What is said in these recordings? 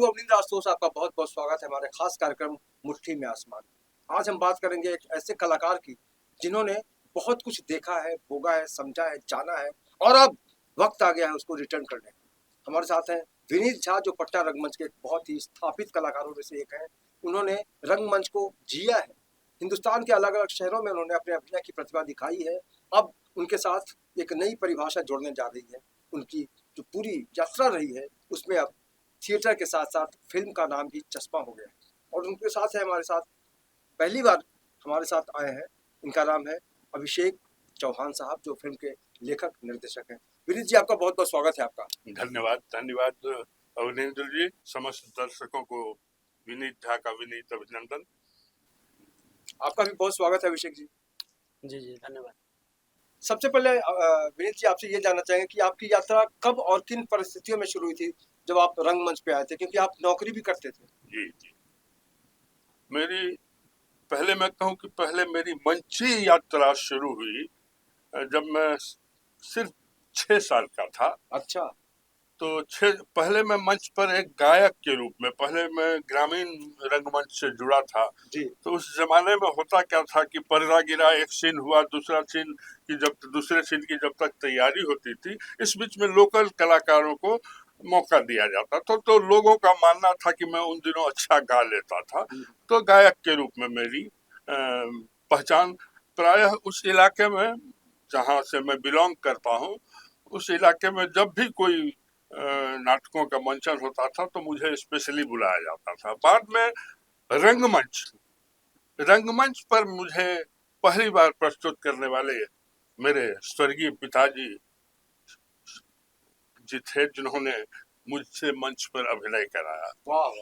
अवनींद्र आशुतोष, आपका बहुत बहुत स्वागत है हमारे खास कार्यक्रम मुट्ठी में आसमान। आज हम बात करेंगे एक ऐसे कलाकार की जिन्होंने बहुत कुछ देखा है, भोगा है, समझा है, जाना है और अब वक्त आ गया है उसको रिटर्न करने का। हमारे साथ हैं विनीत झा, जो पटना रंगमंच के एक बहुत ही स्थापित कलाकारों में से एक हैं। उन्होंने रंगमंच को जिया है, हिंदुस्तान के अलग अलग शहरों में उन्होंने अपने अभिनय की प्रतिभा दिखाई है। अब उनके साथ एक नई परिभाषा जोड़ने जा रही है। उनकी जो पूरी यात्रा रही है उसमें अब थिएटर के साथ साथ फिल्म का नाम भी चस्पा हो गया है। और उनके साथ है, हमारे साथ पहली बार हमारे साथ आए हैं, इनका नाम है अभिषेक चौहान साहब, जो फिल्म के लेखक निर्देशक हैं। विनीत जी, आपका बहुत बहुत स्वागत है। आपका धन्यवाद धन्यवाद अवनींद्र जी। समस्त दर्शकों को विनीत झा का विनीत अभिनंदन। आपका भी बहुत स्वागत है अभिषेक जी। जी जी धन्यवाद। सबसे पहले विनीत जी, आपसे ये जानना चाहेंगे कि आपकी यात्रा कब और किन परिस्थितियों में शुरू हुई थी जब आप रंगमंच पे आए थे, क्योंकि आप नौकरी भी करते थे। जी जी, पहले मेरी मंची यात्रा शुरू हुई जब मैं सिर्फ 6 साल का था। अच्छा। तो पहले मैं मंच पर एक गायक के रूप में, पहले मैं ग्रामीण रंगमंच से जुड़ा था जी। तो उस जमाने में होता क्या था कि पर्दा गिरा, एक सीन हुआ, दूसरा सीन की दूसरे सीन की जब तक तैयारी होती थी, इस बीच में लोकल कलाकारों को मौका दिया जाता था। तो लोगों का मानना था कि मैं उन दिनों अच्छा गा लेता था, तो गायक के रूप में मेरी पहचान प्रायः उस इलाके में जहाँ से मैं बिलोंग करता हूँ, उस इलाके में जब भी कोई नाटकों का मंचन होता था तो मुझे स्पेशली बुलाया जाता था। बाद में रंगमंच पर मुझे पहली बार प्रस्तुत करने वाले मेरे स्वर्गीय पिताजी जी थे, जिन्होंने मुझसे मंच पर अभिनय कराया। वाह।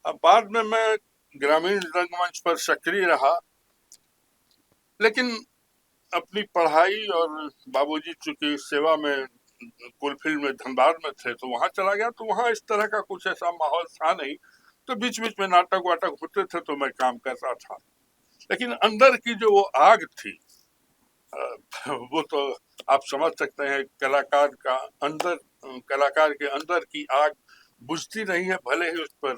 अब बाद में मैं ग्रामीण रंगमंच पर सक्रिय रहा, लेकिन अपनी पढ़ाई और बाबूजी चूंकि सेवा में कोलफील्ड में धनबाद में थे तो वहां चला गया। तो वहां इस तरह का कुछ ऐसा माहौल था नहीं, तो बीच बीच में नाटक वाटक होते थे तो मैं काम करता था। लेकिन अंदर की जो वो आग थी, वो तो आप समझ सकते हैं, कलाकार के अंदर की आग बुझती नहीं है, भले ही उस पर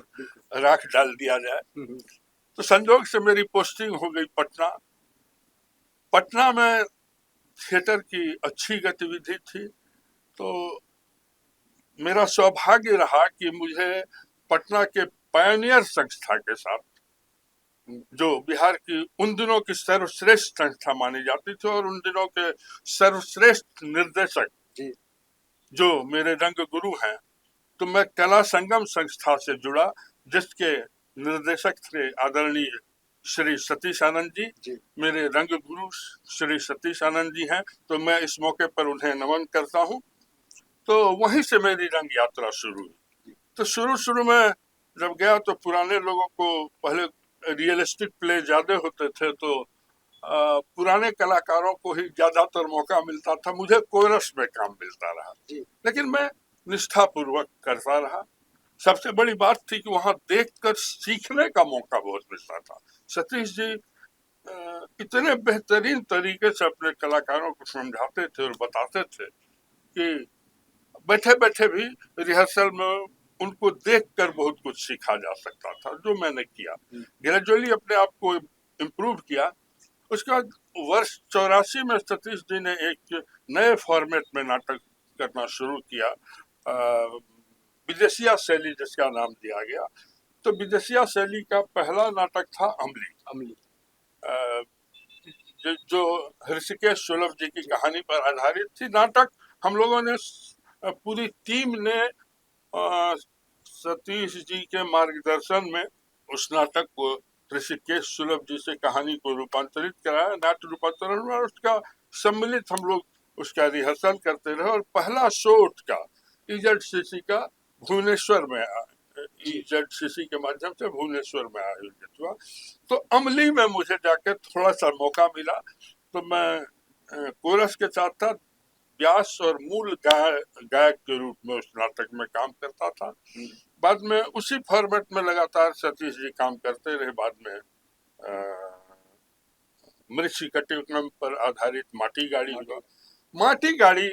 राख डाल दिया जाए। तो संजोग से मेरी पोस्टिंग हो गई पटना में थिएटर की अच्छी गतिविधि थी। तो मेरा सौभाग्य रहा कि मुझे पटना के पायनियर संस्था के साथ, जो बिहार की उन दिनों की सर्वश्रेष्ठ संस्था मानी जाती थी, और उन दिनों के सर्वश्रेष्ठ निर्देशक जो मेरे रंग गुरु हैं, तो मैं कला संगम संस्था से जुड़ा, जिसके निर्देशक थे आदरणीय श्री सतीश आनंद जी। मेरे रंग गुरु श्री सतीश आनंद जी हैं, तो मैं इस मौके पर उन्हें नमन करता हूं। तो वहीं से मेरी रंग यात्रा शुरू हुई। तो शुरू में जब गया तो पुराने लोगों को, पहले रियलिस्टिक प्ले ज्यादा होते थे, तो पुराने कलाकारों को ही ज्यादातर मौका मिलता था, मुझे कोरस में काम मिलता रहा, लेकिन मैं निष्ठापूर्वक करता रहा। सबसे बड़ी बात थी कि वहां देखकर सीखने का मौका बहुत मिलता था। सतीश जी इतने बेहतरीन तरीके से अपने कलाकारों को समझाते थे और बताते थे कि बैठे बैठे भी रिहर्सल में उनको देखकर बहुत कुछ सीखा जा सकता था, जो मैंने किया। ग्रेजुअली अपने आप को इम्प्रूव किया। उसके बाद वर्ष 84 में सतीश जी ने एक नए फॉर्मेट में नाटक करना शुरू किया, विदेशिया शैली जिसका नाम दिया गया। तो विदेशिया शैली का पहला नाटक था अमली, जो ऋषिकेश सुलभ जी की कहानी पर आधारित थी। नाटक हम लोगों ने, पूरी टीम ने सतीश जी के मार्गदर्शन में उस नाटक को ऋषिकेश सुलभ जी से कहानी को रूपांतरित कराया, नाट्य रूपांतरण में, और उसका सम्मिलित हम लोग उसका रिहर्सल करते रहे। और पहला शो का EZCC का भुवनेश्वर में, EZCC के माध्यम से भुवनेश्वर में आयोजित हुआ। तो अमली में मुझे जाकर थोड़ा सा मौका मिला, तो मैं कोरस के साथ साथ व्यास और मूल गायक के रूप में उस नाटक में काम करता था। बाद में उसी फॉर्मेट में लगातार सतीश जी काम करते रहे। बाद में मृषि कटिकनम पर आधारित माटी गाड़ी हुआ। माटी गाड़ी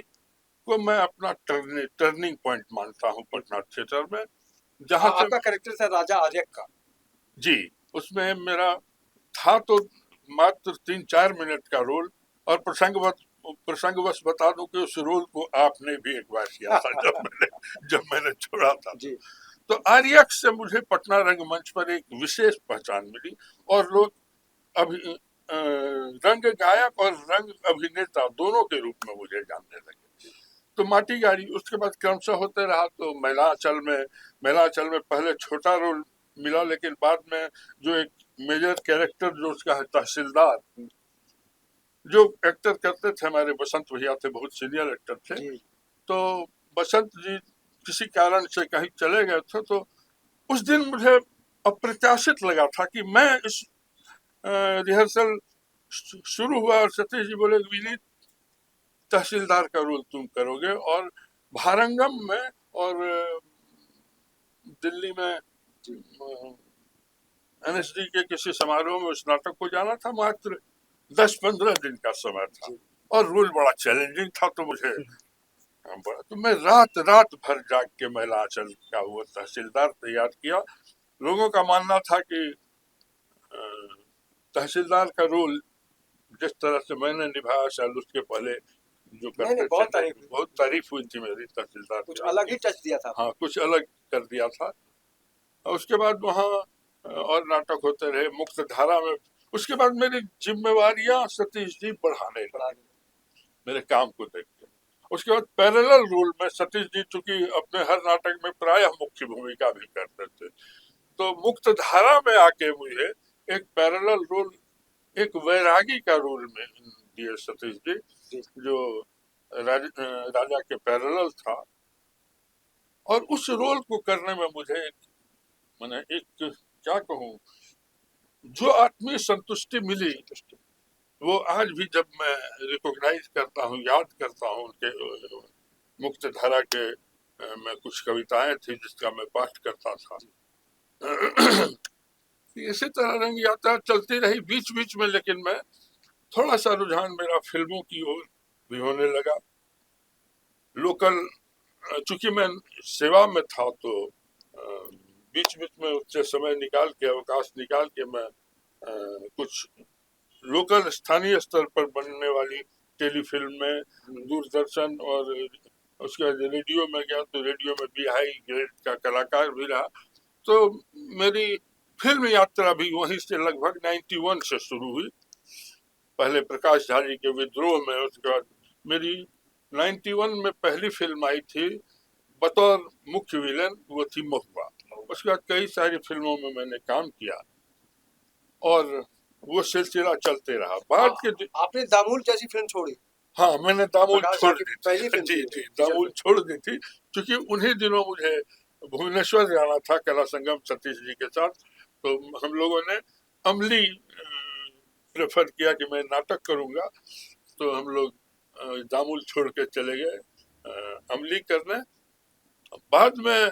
को मैं अपना टर्निंग पॉइंट मानता हूँ पटना थिएटर में। जहाँ से आपका कैरेक्टर था राजा आर्यक का। जी, उसमें मेरा था तो मात्र 3-4 मिनट का रोल, और प्रसंगवश बता दूं कि उस रोल को आपने भी एक बार किया था जब मैंने छोड़ा था। जी तो आर्यक से मुझे पटना रंगमंच पर एक विशेष पहचान मिली, और लोग अभी रंग गायक और रंग अभिनेता दोनों के रूप में मुझे जानने लगे। तो माटी गाड़ी उसके बाद क्रमशः होते रहा। तो महिलाचल में पहले छोटा रोल मिला, लेकिन बाद में जो एक मेजर कैरेक्टर जो उसका है तहसीलदार, जो एक्टर करते थे हमारे बसंत भैया थे, बहुत सीनियर एक्टर थे। जी तो बसंत जी किसी कारण से कहीं चले गए थे, तो उस दिन मुझे अप्रत्याशित लगा था कि मैं इस रिहर्सल शुरू हुआ और सतीश जी बोले विनीत तहसीलदार का रोल तुम करोगे, और भारंगम में और दिल्ली में एनएसडी के किसी समारोह में उस नाटक को जाना था। मात्र 10-15 दिन का समय था, और रोल बड़ा चैलेंजिंग था। तो मुझे तो मैं रात रात भर जाग के महिलाचल का वो तहसीलदार तैयार किया। लोगों का मानना था कि तहसीलदार का रोल जिस तरह से मैंने निभाया, शायद उसके पहले जो नहीं करते बहुत थे तारीफ, बहुत तारीफ हुई थी मेरी तहसीलदार कुछ की। अलग ही टच दिया था। हाँ, कुछ अलग कर दिया था। और उसके बाद वहाँ और नाटक होते रहे मुक्त धारा में। उसके बाद मेरी जिम्मेवारियां सतीश जी बढ़ाने लगे मेरे काम को देख के। उसके बाद पैरेलल रोल में सतीश जी चूंकि अपने हर नाटक में प्रायः मुख्य भूमिका भी करते थे, तो मुक्त धारा में आके मुझे एक पैरेलल रोल, एक वैरागी का रोल में दिए सतीश जी, जो राजा के पैरेलल था। और उस रोल को करने में मुझे मैंने एक क्या कहूँ, जो आत्मीय संतुष्टि मिली, वो आज भी जब मैं रिकॉग्नाइज करता हूँ, याद करता हूँ उनके मुक्त धारा के में कुछ कविताएं थी जिसका मैं पाठ करता था। इसी तरह रंग यात्रा चलती रही बीच बीच में, लेकिन मैं थोड़ा सा रुझान मेरा फिल्मों की ओर भी होने लगा। लोकल, चूंकि मैं सेवा में था, तो बीच बीच में उससे समय निकाल के, अवकाश निकाल के मैं कुछ लोकल स्थानीय स्तर पर बनने वाली टेलीफिल्म में, दूरदर्शन और उसके बाद रेडियो में गया, तो रेडियो में भी हाई ग्रेड का कलाकार भी रहा। तो मेरी फिल्म यात्रा भी वहीं से लगभग 91 से शुरू हुई। पहले प्रकाश झा जी के विद्रोह में, उसके बाद मेरी 91 में पहली फिल्म आई थी बतौर मुख्य विलेन, वो थी महुआ। उसके बाद कई सारी फिल्मों में मैंने काम किया, और वो सिलसिला चलते रहा। बाद के आपने दामूल जैसी फिल्म छोड़ी। हाँ, मैंने दामूल छोड़ दी पहली थी। फिल्म जी जी, दामूल छोड़ दी थी, क्योंकि उन्हीं दिनों मुझे भुवनेश्वर जाना था कला संगम सतीश जी के साथ। तो हम लोगों ने अमली प्रेफर किया कि मैं नाटक करूंगा, तो हम लोग दामूल छोड़ के चले गए अमली करने। बाद में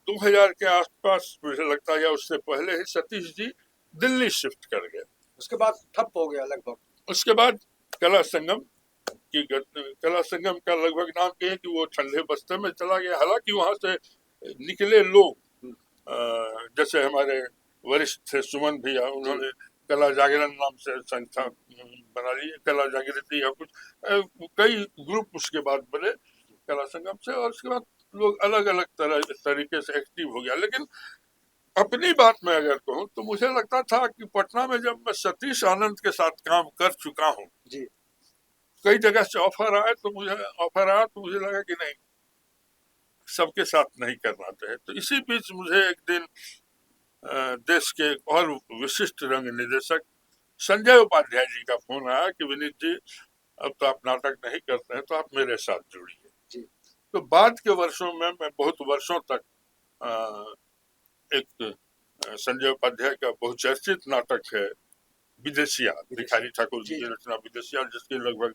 2000 के आसपास मुझे लगता है, या उससे पहले ही सतीश जी दिल्ली शिफ्ट कर गए। उसके बाद ठप हो गया लगभग। उसके बाद कला संगम कला संगम का लगभग नाम ये है कि वो ठंडे बस्ते में चला गया। हालांकि वहां से निकले लोग, जैसे हमारे वरिष्ठ थे सुमन भैया, उन्होंने कला जागरण नाम से संस्था बना ली, कला जागृति या कुछ, कई ग्रुप उसके बाद बने कला संगम से। और उसके बाद लोग अलग अलग तरीके से एक्टिव हो गया। लेकिन अपनी बात में अगर कहूँ, तो मुझे लगता था कि पटना में जब मैं सतीश आनंद के साथ काम कर चुका हूँ, कई जगह से ऑफर आया, तो मुझे लगा कि नहीं, सबके साथ नहीं करना चाहिए। तो इसी बीच मुझे एक दिन देश के और विशिष्ट रंग निर्देशक संजय उपाध्याय जी का फोन आया कि विनीत जी, अब तो आप नाटक नहीं करते हैं, तो आप मेरे साथ जुड़िए। तो बाद के वर्षों में मैं बहुत वर्षों तक एक संजय उपाध्याय का बहुचर्चित नाटक है विदेशिया, भिखारी ठाकुर जी की रचना विदेशिया, जिसके लगभग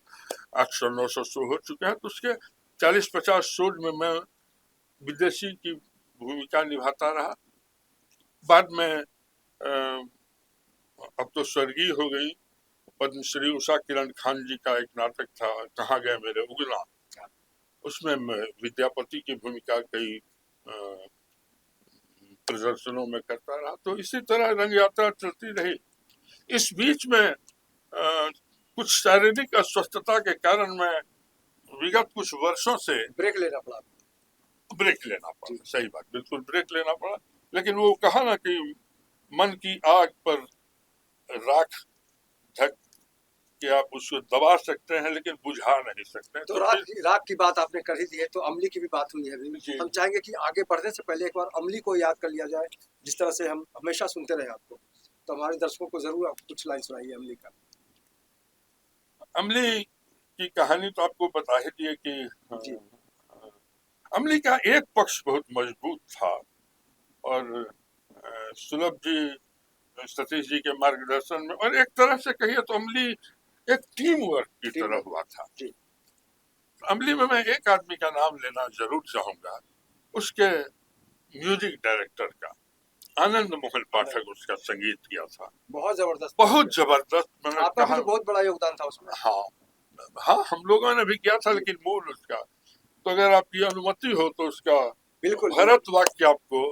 800-900 शो हो चुके हैं। तो उसके 40-50 शोज में मैं विदेशी की भूमिका निभाता रहा। बाद में अब तो स्वर्गीय हो गई पद्मश्री उषा किरण खान जी का एक नाटक था, कहाँ गए मेरे उगला। उसमें मैं विद्यापति की भूमिका कई प्रदर्शनों में करता रहा। तो इसी तरह रंग यात्रा चलती रही। इस बीच में कुछ शारीरिक अस्वस्थता के कारण मैं विगत कुछ वर्षों से ब्रेक लेना पड़ा। ब्रेक लेना पड़ा। सही बात, बिल्कुल ब्रेक लेना पड़ा। लेकिन वो कहा ना कि मन की आग पर राख ढक कि आप उसको दबा सकते हैं लेकिन बुझा नहीं सकते। तो राग की बात आपने कर ही दी है, तो अमली की भी बात हुई है अभी। हम चाहेंगे कि आगे बढ़ने से पहले एक बार अमली को याद कर लिया जाए, जिस तरह से हम हमेशा सुनते रहे आपको। तो हमारे दर्शकों को जरूर आप कुछ लाइन सुनाइए अमली का। अमली की कहानी तो आपको बता ही दी है कि अमली का एक पक्ष बहुत मजबूत था और सुलभ जी, सतीश जी के मार्गदर्शन में, और एक तरह से कहिए तो अमली एक टीम वर्क की तरह हुआ था। अमली में मैं एक आदमी का नाम लेना जरूर चाहूंगा, उसके म्यूजिक डायरेक्टर का। आनंद मोहन पाठक उसका संगीत किया था। बहुत जबरदस्त, बहुत जबरदस्त। मैंने आपका कहा भी तो बहुत बड़ा योगदान था उसमें। हाँ, हम लोगों ने भी किया था, लेकिन मूल उसका। तो अगर आपकी अनुमति हो तो उसका बिल्कुल भरत वाक्य आपको,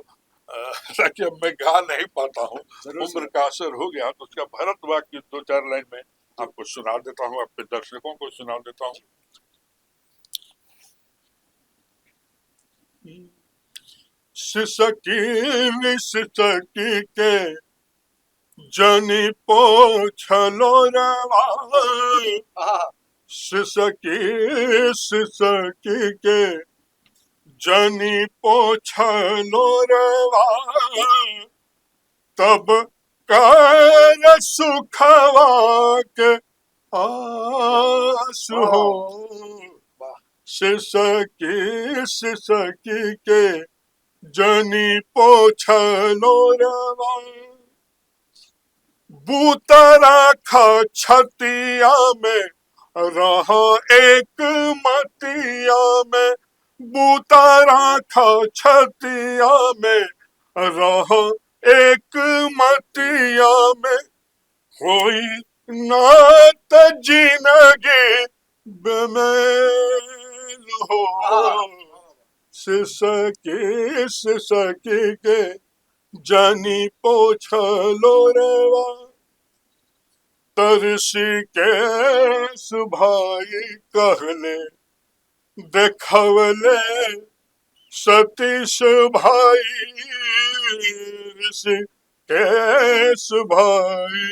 ताकि अब मैं गा नहीं पाता हूँ, उम्र का असर हो गया, तो उसका भरत वाक्य 2-4 लाइन में आपको सुना देता हूँ, आपके दर्शकों को सुना देता हूँ। सिसकी के जनी पोछलो रवा, सिसकी के जनी पोछलो रवा, तब कर सुखवा के आंसू हो। सिसकी के जनी पोछलो रवा, बूतरा खा छतिया में रहा एक मतिया में, बूतरा खा छतिया में रहा एक मतिया में, होई नात जिंदगी बेमेल हो। सिसकी के जनी पोछलो रवा, तरसी के सुभाई कहले देखवले सतीश भाई, ऋषि के सुभाई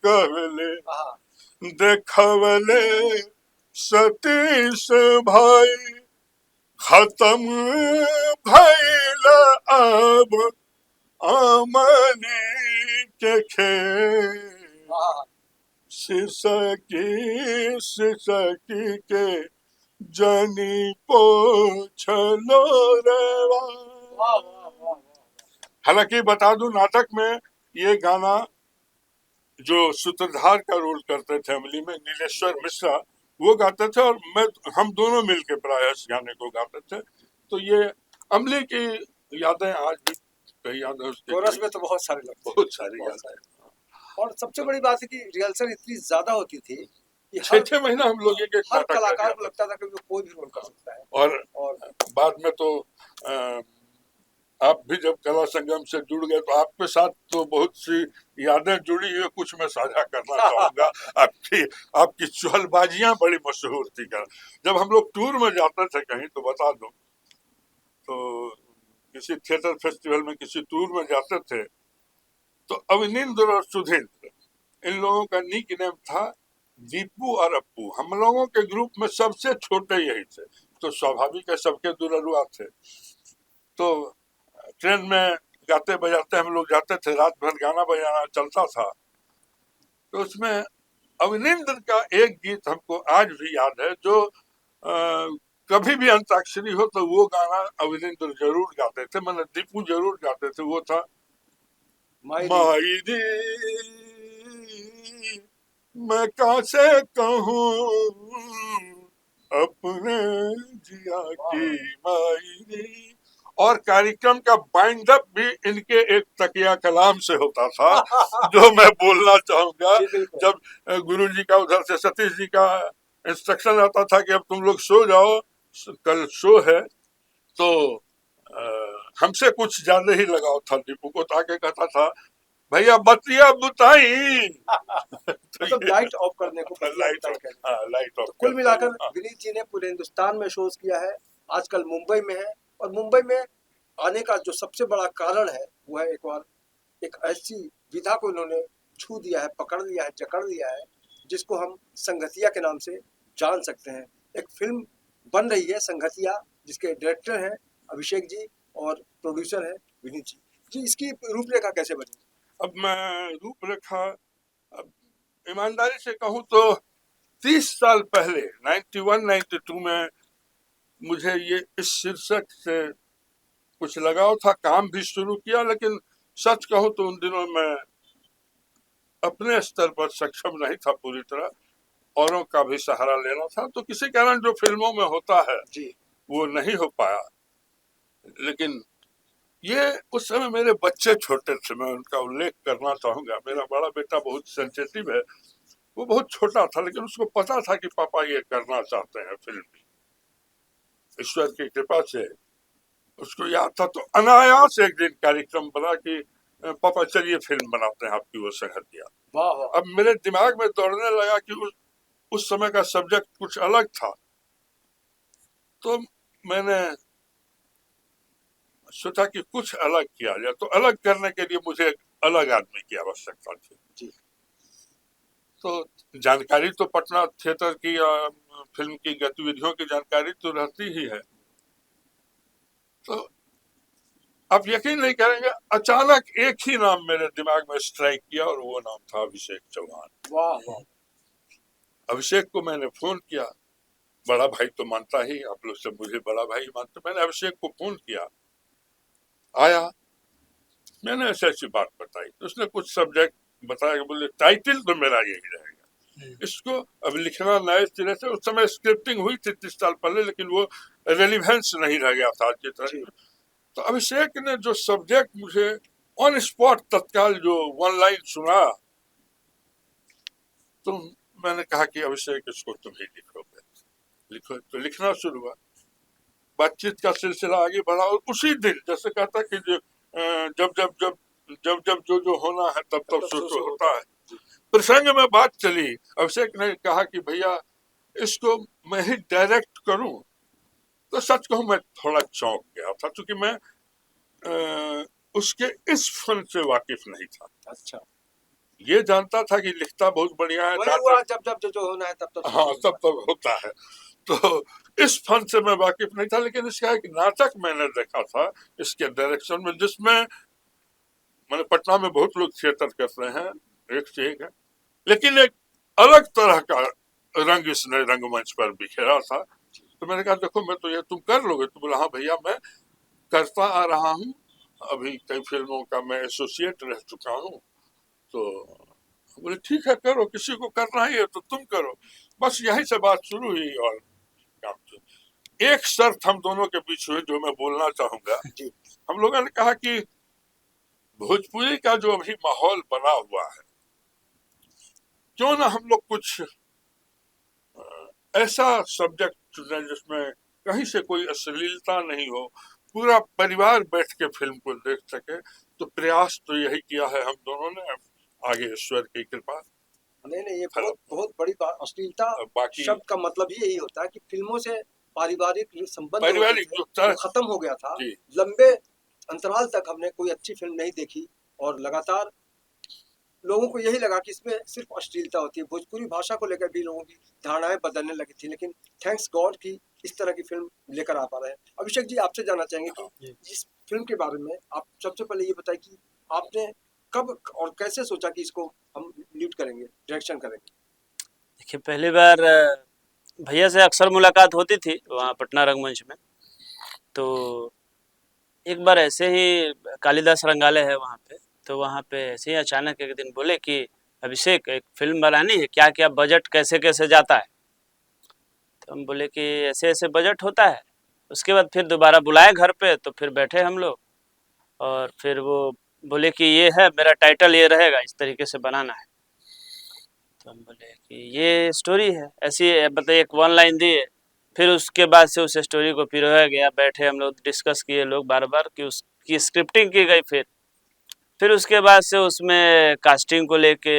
कहले देखवले सतीश भाई, खत्म भइल अब अमली के खेल। सिसकी के जनी पोछलो रवा। हालांकि बता दूं, नाटक में ये गाना जो सूत्रधार का रोल करते थे अमली में, नीलेश्वर मिश्रा, वो गाते थे, और हम दोनों मिलके प्राय इस गाने को गाते थे। तो ये अमली की यादें आज भी कई यादें उसके कोरस में तो बहुत सारी लगती, बहुत सारी यादें। और सबसे बड़ी बात है कि रिहर्सल इतनी ज्यादा होती थी कि 6-6 महीना हम लोग एक हर कलाकार को लगता था कि वो कोई भी रोल कर सकता है। और बाद में तो आप भी जब कला संगम से जुड़ गए तो आपके साथ तो बहुत सी यादें जुड़ी हुई, कुछ मैं साझा करना चाहूंगा। आपकी चुहलबाजियां बड़ी मशहूर थी। जब हम लोग टूर में जाते थे कहीं, तो बता दूं, तो किसी थिएटर फेस्टिवल में किसी टूर में जाते थे, तो अविनिंद्र और सुधींद्र, इन लोगों का निक नेम था दीपू और अप्पू। हम लोगों के ग्रुप में सबसे छोटे यही थे, तो स्वाभाविक है सबके दुलरुआ थे। तो ट्रेन में गाते बजाते हम लोग जाते थे, रात भर गाना बजाना चलता था। तो उसमें अविनिंद्र का एक गीत हमको आज भी याद है, जो कभी भी अंताक्षरी हो तो वो गाना अविनिंद्र जरूर गाते थे, मतलब दीपू जरूर गाते थे। वो था माई दी मैं कैसे कहूँ अपने जिया की माई दी। और कार्यक्रम का बाइंड अप भी इनके एक तकिया कलाम से होता था, जो मैं बोलना चाहूंगा। जब गुरुजी का उधर से सतीश जी का इंस्ट्रक्शन आता था कि अब तुम लोग सो जाओ, कल शो है, तो हमसे कुछ ज्यादा ही लगाव था। दीपू को तो आके कहता था भैया बतिया बुताई तो मतलब ये लाइट ऑफ करने को बतिया लाइट बुताई ऑफ, कहते हाँ लाइट हैं। ऑफ तो कुल करता मिलाकर हूँ, हाँ। विनीत जी ने पूरे हिंदुस्तान में शोज किया है, आजकल मुंबई में है, और मुंबई में आने का जो सबसे बड़ा कारण है वो है एक बार एक ऐसी विधा को इन्होंने छू दिया है, पकड़ लिया है, जकड़ लिया है, जिसको हम संगतिया के नाम से जान सकते हैं। एक फिल्म बन रही है संगतिया, जिसके डायरेक्टर हैं अभिषेक जी और प्रोड्यूसर है विनीत जी। जी, इसकी रूपरेखा कैसे बनी? अब मैं रूपरेखा, अब ईमानदारी से कहूँ तो 30 साल पहले 91-92 में मुझे ये इस शीर्षक से कुछ लगाव था, काम भी शुरू किया, लेकिन सच कहूँ तो उन दिनों मैं अपने स्तर पर सक्षम नहीं था पूरी तरह, औरों का भी सहारा लेना था, तो किसी कारण जो फिल्मों में होता है जी, वो नहीं हो पाया। लेकिन ये उस समय मेरे बच्चे छोटे थे, मैं उनका उल्लेख करना चाहूंगा। मेरा बड़ा बेटा बहुत सेंसिटिव है, वो बहुत छोटा था, लेकिन उसको पता था कि पापा ये करना चाहते हैं फिल्म में। ईश्वर की कृपा से उसको याद था, तो अनायास एक दिन कार्यक्रम बना कि पापा चलिए फिल्म बनाते हैं आपकी वो संगतिया। वाह वाह। अब मेरे दिमाग में दौड़ने लगा कि उस समय का सब्जेक्ट कुछ अलग था, तो मैंने सोचा कि कुछ अलग किया जाए। तो अलग करने के लिए मुझे एक अलग आदमी की आवश्यकता थी। जी, तो जानकारी तो पटना थिएटर की या फिल्म की गतिविधियों की जानकारी तो रहती ही है। तो आप यकीन नहीं करेंगे, अचानक एक ही नाम मेरे दिमाग में स्ट्राइक किया और वो नाम था अभिषेक चौहान। वाह वाह। अभिषेक को मैंने फोन किया, बड़ा भाई तो मानता ही, आप लोग सब मुझे बड़ा भाई मानते। मैंने अभिषेक को फोन किया, आया, मैंने ऐसी ऐसी बात बताई, तो उसने कुछ सब्जेक्ट बताया, बोले टाइटल तो मेरा यही रहेगा, इसको अब लिखना नए सिरे से। उस समय स्क्रिप्टिंग हुई थी 30 साल पहले, लेकिन वो रेलिवेंस नहीं रह गया था आज की तरह। तो अभिषेक ने जो सब्जेक्ट मुझे ऑन स्पॉट तत्काल जो वन लाइन सुना, तो मैंने कहा कि अभिषेक इसको तुम ही लिखोगे। लिखो, तो लिखना शुरू हुआ, बातचीत का सिलसिला आगे बढ़ा, और उसी दिन जैसे कहता कि जब जब जब जब जब जो होना है तब तब सो सो होता है, प्रसंग में बात चली। अभिषेक ने कहा कि भैया इसको मैं ही डायरेक्ट करूं। तो सच कहूं मैं थोड़ा चौंक गया था, क्योंकि मैं उसके इस फन से वाकिफ नहीं था। अच्छा, ये जानता था कि लिखता बहुत बढ़िया है, वही हुआ, नाटक, जब जब जो होना है तब तब हाँ सो तब तब होता है। तो इस फन से मैं वाकिफ नहीं था, लेकिन इसका एक नाटक मैंने देखा था इसके डायरेक्शन में, जिसमें मैंने पटना में बहुत लोग थिएटर कर रहे हैं, एक से एक है, लेकिन एक अलग तरह का रंग इसने रंगमंच पर बिखेरा था। तो मैंने कहा देखो मैं तो ये तुम कर लोगे? तो बोला हाँ भैया मैं करता आ रहा हूँ, अभी कई फिल्मों का मैं एसोसिएट रह चुका हूँ। तो बोले ठीक है करो, किसी को करना ही है तो तुम करो। बस यहीं से बात शुरू हुई और काम शुरू। एक शर्त हम दोनों के बीच हुई जो मैं बोलना चाहूंगा। जी, हम लोगों ने कहा कि भोजपुरी का जो अभी माहौल बना हुआ है, क्यों ना हम लोग कुछ ऐसा सब्जेक्ट चुने जिसमें कहीं से कोई अश्लीलता नहीं हो, पूरा परिवार बैठ के फिल्म को देख सके। तो प्रयास तो यही किया है हम दोनों ने, आगे ईश्वर की कृपा। नहीं नहीं, ये बहुत बहुत बड़ी बात। अश्लीलता बाकी शब्द का मतलब ही यही होता है कि फिल्मों से पारिवारिक जो संबंध होते पारिवारिक थे जो था वो खत्म हो गया था। जी, लंबे अंतराल तक हमने कोई अच्छी फिल्म नहीं देखी, और लगातार लोगों को यही लगा कि इसमें सिर्फ अश्लीलता होती है। भोजपुरी भाषा को लेकर भी लोगों की धारणाएं बदलने लगी थी, लेकिन थैंक्स गॉड कि इस तरह की फिल्म लेकर आ पा रहे हैं। अभिषेक जी, आपसे जानना चाहेंगे कि जी। इस फिल्म के बारे में आप सबसे पहले ये बताएं कि आपने कब और कैसे सोचा कि इसको हम लीड करेंगे, डायरेक्शन करेंगे? देखिए पहली बार भैया से अक्सर मुलाकात होती थी वहाँ पटना रंगमंच में। तो एक बार ऐसे ही कालिदास रंगालय है वहाँ पे, तो वहाँ पे ऐसे ही अचानक एक दिन बोले कि अभिषेक एक फिल्म बनानी है, क्या क्या बजट कैसे कैसे जाता है। तो हम बोले कि ऐसे ऐसे बजट होता है। उसके बाद फिर दोबारा बुलाए घर पे, तो फिर बैठे हम लोग, और फिर वो बोले कि ये है मेरा टाइटल, ये रहेगा, इस तरीके से बनाना है। तो हम बोले कि ये स्टोरी है ऐसी है, मतलब एक वन लाइन दिए फिर उसके बाद से उस स्टोरी को पिरोया गया, बैठे हम लोग डिस्कस किए लोग बार बार कि उसकी स्क्रिप्टिंग की गई। फिर उसके बाद से उसमें कास्टिंग को लेके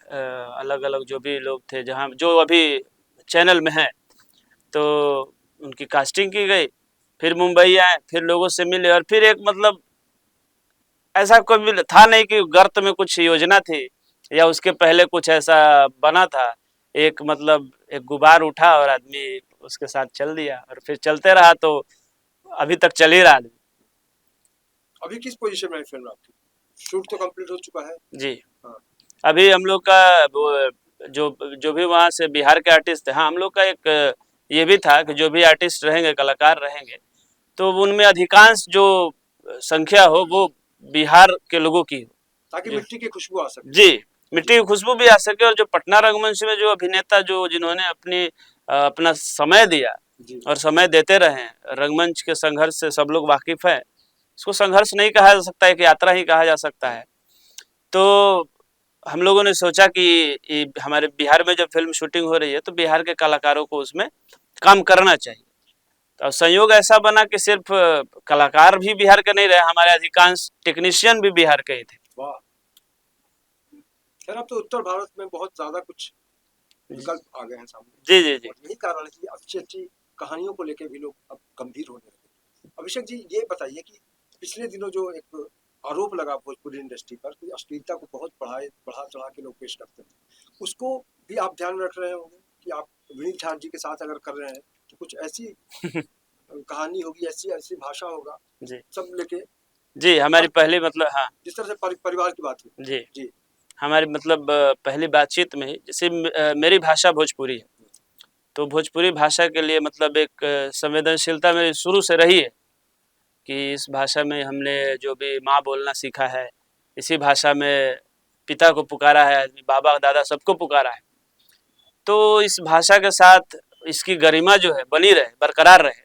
अलग अलग जो भी लोग थे, जहाँ जो अभी चैनल में हैं, तो उनकी कास्टिंग की गई। फिर मुंबई आए, फिर लोगों से मिले, और फिर एक मतलब ऐसा कभी था नहीं कि गर्त में कुछ योजना थी या उसके पहले कुछ ऐसा बना था। एक मतलब एक गुबार उठा और आदमी उसके साथ चल दिया, और फिर चलते रहा, तो अभी तक चल ही रहा आदमी। अभी किस पोजीशन में है फिल्म आपकी? शूट तो कंप्लीट हो चुका है। जी, हाँ। अभी हम लोग का जो जो भी वहाँ से बिहार के आर्टिस्ट थे, हाँ, हम लोग का एक ये भी था कि जो भी आर्टिस्ट रहेंगे, कलाकार रहेंगे, तो उनमें अधिकांश जो संख्या हो वो बिहार के लोगों की हो, ताकि मिट्टी की खुशबू आ सके। जी, मिट्टी की खुशबू भी आ सके। और जो पटना रंगमंच में जो अभिनेता जो जिन्होंने अपना समय दिया जी। और समय देते रहे, रंगमंच के संघर्ष से सब लोग वाकिफ है। इसको संघर्ष नहीं कहा जा सकता है, एक यात्रा ही कहा जा सकता है। तो हम लोगों ने सोचा कि हमारे बिहार में जब फिल्म शूटिंग हो रही है, तो बिहार के कलाकारों को उसमें काम करना चाहिए। तो संयोग ऐसा बना कि सिर्फ कलाकार भी बिहार के नहीं रहे, हमारे अधिकांश टेक्नीशियन भी बिहार के ही थे। वाह। खैर अब तो उत्तर भारत में बहुत ज्यादा कुछ विकल्प आ गए हैं सामने। जी जी जी। और यही कारण है कि अच्छी अच्छी कहानियों को लेकर भी लोग अब गंभीर होने लगे। अभिषेक जी, ये बताइए कि पिछले दिनों जो एक आरोप लगा भोजपुरी इंडस्ट्री पर कि अश्लीलता को बहुत बढ़ा चढ़ा के लोग पेश करते हैं, उसको भी आप ध्यान में रख रहे होंगे कि आप विनीत ठाकुर जी के साथ अगर कर रहे हैं तो कुछ ऐसी कहानी होगी, ऐसी ऐसी भाषा होगा, जी सब लेके जी, हमारी पहली मतलब, हाँ जिस तरह से परिवार की बात हुई। जी, जी। हमारी मतलब पहली बातचीत में ही, जैसे मेरी भाषा भोजपुरी है, तो भोजपुरी भाषा के लिए मतलब एक संवेदनशीलता मेरी शुरू से रही है कि इस भाषा में हमने जो भी माँ बोलना सीखा है, इसी भाषा में पिता को पुकारा है, आदमी बाबा दादा सबको पुकारा है। तो इस भाषा के साथ इसकी गरिमा जो है बनी रहे, बरकरार रहे,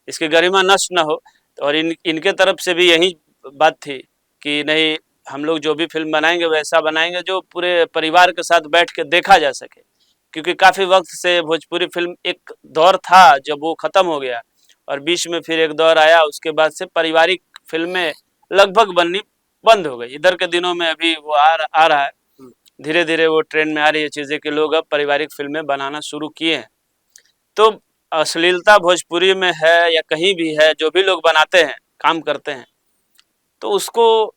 इसकी गरिमा नष्ट न हो। और इनके तरफ से भी यही बात थी कि नहीं, हम लोग जो भी फिल्म बनाएंगे वैसा बनाएंगे जो पूरे परिवार के साथ बैठ के देखा जा सके। क्योंकि काफ़ी वक्त से भोजपुरी फिल्म, एक दौर था जब वो ख़त्म हो गया, और बीच में फिर एक दौर आया, उसके बाद से पारिवारिक फिल्में लगभग बननी बंद हो गई। इधर के दिनों में अभी वो आ रहा है, धीरे धीरे वो ट्रेंड में आ रही है चीज़ें कि लोग अब पारिवारिक फिल्में बनाना शुरू किए हैं। तो अश्लीलता भोजपुरी में है या कहीं भी है, जो भी लोग बनाते हैं, काम करते हैं, तो उसको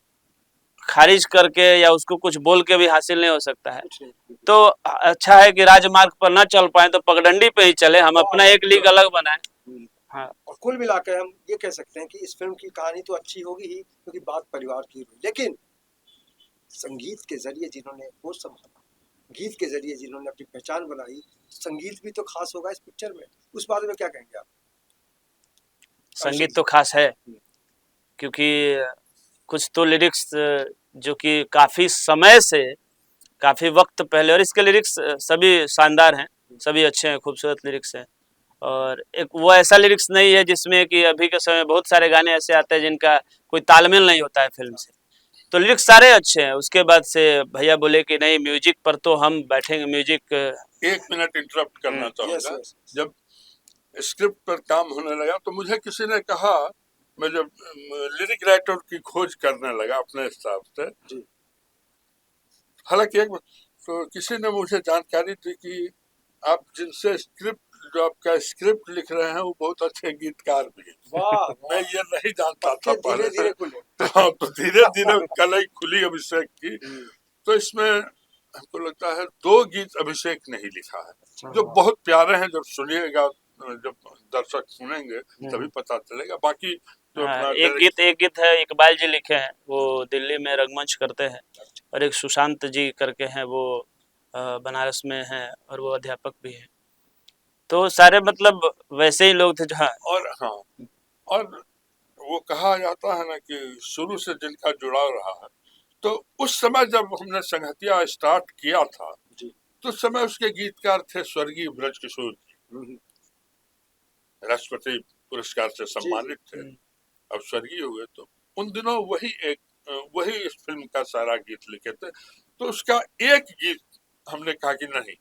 खारिज करके या उसको कुछ बोल के भी हासिल नहीं हो सकता है। कुछ नहीं। तो अच्छा है कि राजमार्ग पर ना चल पाए तो पगडंडी पे ही चले, हम अपना एक लीग अलग बनाएं। हाँ और कुल मिलाकर हम ये कह सकते हैं कि इस फिल्म की कहानी तो अच्छी होगी ही, क्योंकि बात परिवार की हुई, लेकिन संगीत के जरिए जिन्होंने वो संभाला, गीत के जरिए जिन्होंने अपनी पहचान बनाई, संगीत भी तो खास होगा इस पिक्चर में। उस बारे में क्या कहेंगे आप? संगीत तो खास है, क्योंकि कुछ तो लिरिक्स जो कि काफ़ी समय से, काफ़ी वक्त पहले, और इसके लिरिक्स सभी शानदार हैं, सभी अच्छे हैं, खूबसूरत लिरिक्स हैं। और एक वो ऐसा लिरिक्स नहीं है जिसमें कि अभी के समय बहुत सारे गाने ऐसे आते हैं जिनका कोई तालमेल नहीं होता है फिल्म से। तो लिरिक्स सारे अच्छे हैं। उसके बाद से भैया बोले कि नहीं, म्यूजिक पर तो हम बैठेंगे, म्यूजिक। 1 मिनट इंटरप्ट करना यस चाहूंगा। यस। जब स्क्रिप्ट पर काम होने लगा तो मुझे किसी ने कहा, मैं जब लिरिक राइटर की खोज करने लगा अपने हिसाब से, जी। हालांकि एक तो किसी ने मुझे जानकारी दी कि आप जिनसे जो आपका स्क्रिप्ट लिख रहे हैं वो बहुत अच्छे गीतकार भी हैं। वाह मैं ये नहीं जानता था धीरे पहले धीरे से। खुले। तो धीरे धीरे कलई खुली अभिषेक की। तो इसमें हमको लगता है 2 गीत अभिषेक ने ही लिखा है, जो बहुत प्यारे हैं। जब सुनिएगा, जब दर्शक सुनेंगे तभी पता चलेगा। बाकी जो हाँ, अपना एक गीत है, इकबाल जी लिखे हैं, वो दिल्ली में रंगमंच करते हैं। और एक सुशांत जी करके हैं, वो बनारस में हैं और वो अध्यापक भी हैं। तो सारे मतलब वैसे ही लोग थे जो, हाँ। और हाँ, और वो कहा जाता है ना कि शुरू से जिनका जुड़ाव रहा है, तो उस समय जब हमने संगतिया स्टार्ट किया था जी। तो उस समय उसके गीतकार थे स्वर्गीय ब्रजकिशोर जी, राष्ट्रपति पुरस्कार से सम्मानित थे, अब स्वर्गीय हुए। तो उन दिनों वही इस फिल्म का सारा गीत लिखे थे। तो उसका एक गीत हमने कहा कि नहीं,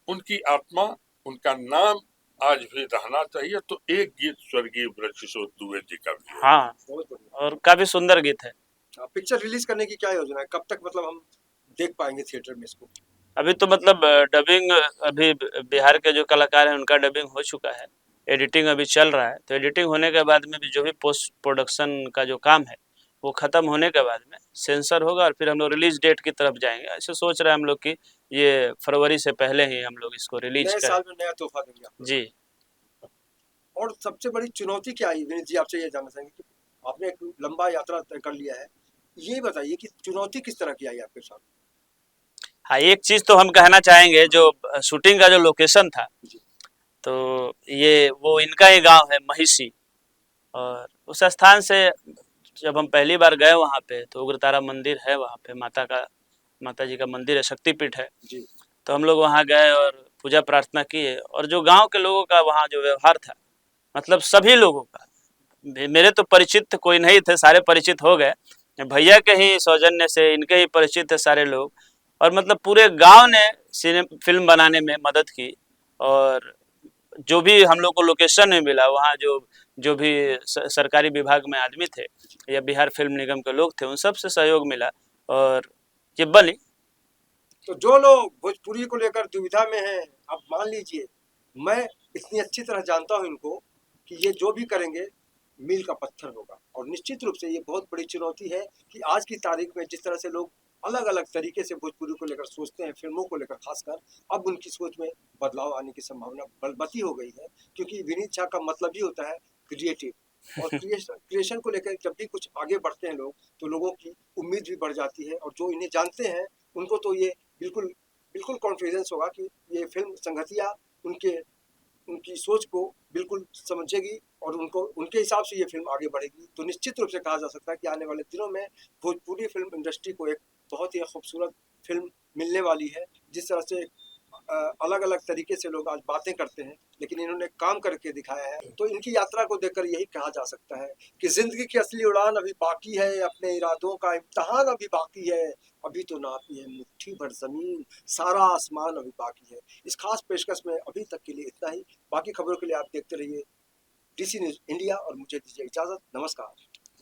उनकी आत्मा, उनका नाम आज भी रहना चाहिए। तो एक गीत स्वर्गीय ब्रजकिशोर दुबे जी का भी है। हाँ, बहुत बढ़िया। और काफी सुंदर गीत है। पिक्चर रिलीज करने की क्या योजना है, कब तक मतलब हम देख पाएंगे थिएटर में इसको? अभी तो मतलब डबिंग अभी बिहार के जो कलाकार हैं उनका डबिंग हो चुका है, एडिटिंग अभी चल रहा है। तो एडिटिंग होने के बाद में भी जो भी पोस्ट प्रोडक्शन का जो काम है वो खत्म होने के बाद में सेंसर होगा और फिर हम लोग रिलीज डेट की तरफ जाएंगे। ऐसे सोच रहे हैं हम लोग कि ये फरवरी से पहले ही हम लोग इसको रिलीज नए करें। साल में नया तोहफा देंगे आप लोग। जी। और सबसे बड़ी चुनौती क्या आई विनीत जी, आपसे ये जानना चाहेंगे कि आपने एक लंबा यात्रा तय कर लिया है, ये बताइए कि चुनौती किस तरह की आई आपके साथ? हाँ, एक चीज तो हम कहना चाहेंगे, जो शूटिंग का जो लोकेशन था जी। तो ये वो इनका ही गांव है महिषी, और उस स्थान से जब हम पहली बार गए वहाँ पे तो उग्रतारा मंदिर है, वहाँ पे माता जी का मंदिर है, शक्तिपीठ है। जी। तो हम लोग वहाँ गए और पूजा प्रार्थना किए, और जो गांव के लोगों का वहाँ जो व्यवहार था, मतलब सभी लोगों का, मेरे तो परिचित कोई नहीं थे, सारे परिचित हो गए। भैया के ही सौजन्य से इनके ही परिचित थे सारे लोग, और मतलब पूरे गांव ने फिल्म बनाने में मदद की। और जो भी हम लोग को लोकेशन में मिला, वहाँ जो जो भी सरकारी विभाग में आदमी थे या बिहार फिल्म निगम के लोग थे, उन सब से सहयोग मिला और ये बनी। तो जो लोग भोजपुरी को लेकर दुविधा में हैं, अब मान लीजिए, मैं इतनी अच्छी तरह जानता हूं इनको कि ये जो भी करेंगे मील का पत्थर होगा। और निश्चित रूप से ये बहुत बड़ी चुनौती है कि आज की तारीख में जिस तरह से लोग अलग अलग तरीके से भोजपुरी को लेकर सोचते हैं, फिल्मों को लेकर खासकर, अब उनकी सोच में बदलाव आने की संभावना बलबती हो गई है। क्योंकि विनीत झा का मतलब ही होता है क्रिएटिव, और क्रिएशन को लेकर जब भी कुछ आगे बढ़ते हैं लोग, तो लोगों की उम्मीद भी बढ़ जाती है। और जो इन्हें जानते हैं उनको तो ये बिल्कुल बिल्कुल कॉन्फिडेंस होगा कि ये फिल्म संगतिया उनके उनकी सोच को बिल्कुल समझेगी और उनको उनके हिसाब से ये फिल्म आगे बढ़ेगी। तो निश्चित रूप से कहा जा सकता है कि आने वाले दिनों में भोजपुरी फिल्म इंडस्ट्री को एक बहुत ही खूबसूरत फिल्म मिलने वाली है। जिस तरह से अलग अलग तरीके से लोग आज बातें करते हैं, लेकिन इन्होंने काम करके दिखाया है। तो इनकी यात्रा को देखकर यही कहा जा सकता है कि जिंदगी की असली उड़ान अभी बाकी है, अपने इरादों का इम्तहान अभी बाकी है, अभी तो नापी है मुट्ठी भर जमीन, सारा आसमान अभी बाकी है। इस खास पेशकश में अभी तक के लिए इतना ही। बाकी खबरों के लिए आप देखते रहिए DC न्यूज़ इंडिया, और मुझे दीजिए इजाजत। नमस्कार।